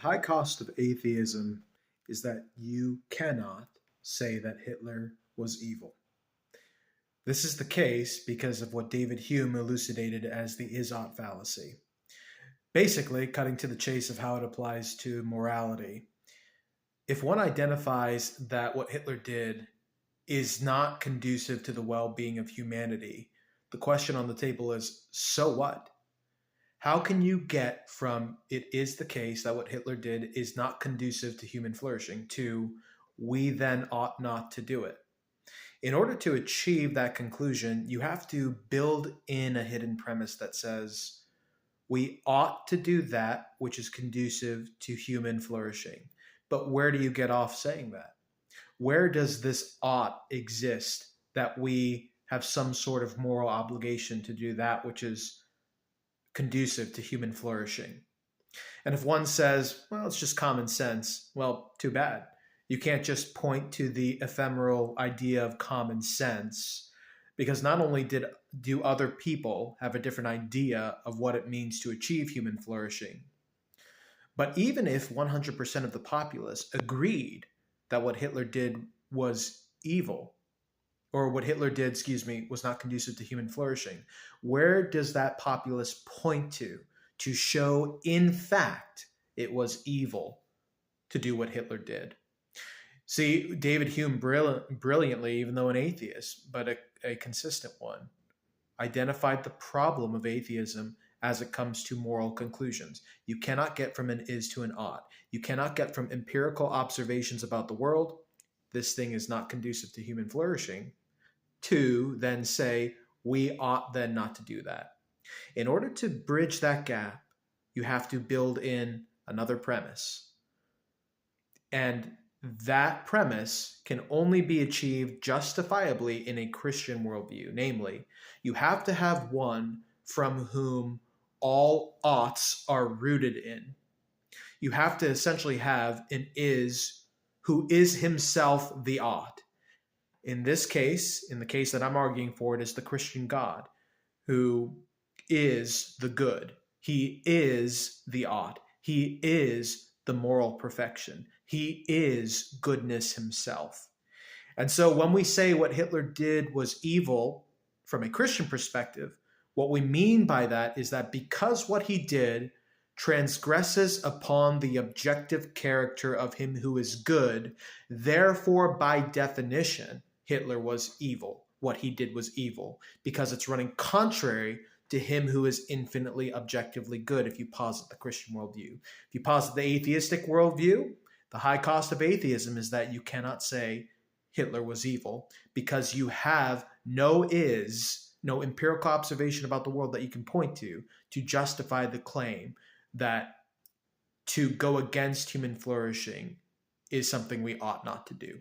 high cost of atheism is that you cannot say that Hitler was evil. This is the case because of what David Hume elucidated as the is-ought fallacy. Basically, cutting to the chase of how it applies to morality. If one identifies that what Hitler did is not conducive to the well-being of humanity, the question on the table is, so what? How can you get from it is the case that what Hitler did is not conducive to human flourishing to we then ought not to do it? In order to achieve that conclusion, you have to build in a hidden premise that says we ought to do that which is conducive to human flourishing. But where do you get off saying that? Where does this ought exist that we have some sort of moral obligation to do that which is conducive to human flourishing? And if one says, well, it's just common sense, well, too bad. You can't just point to the ephemeral idea of common sense, because not only do other people have a different idea of what it means to achieve human flourishing, but even if 100% of the populace agreed that what Hitler did was evil, or what Hitler did, was not conducive to human flourishing, where does that populace point to show, in fact, it was evil to do what Hitler did? See, David Hume brilliantly, even though an atheist, but a consistent one, identified the problem of atheism as it comes to moral conclusions. You cannot get from an is to an ought. You cannot get from empirical observations about the world, this thing is not conducive to human flourishing, to then say, we ought then not to do that. In order to bridge that gap, you have to build in another premise. And that premise can only be achieved justifiably in a Christian worldview. Namely, you have to have one from whom all oughts are rooted in. You have to essentially have an is who is himself the ought. In this case, in the case that I'm arguing for, it is the Christian God who is the good. He is the ought. He is the moral perfection. He is goodness himself. And so when we say what Hitler did was evil from a Christian perspective, what we mean by that is that because what he did transgresses upon the objective character of him who is good, therefore by definition, Hitler was evil. What he did was evil because it's running contrary to him who is infinitely objectively good if you posit the Christian worldview. If you posit the atheistic worldview, the high cost of atheism is that you cannot say Hitler was evil because you have no empirical observation about the world that you can point to justify the claim that to go against human flourishing is something we ought not to do.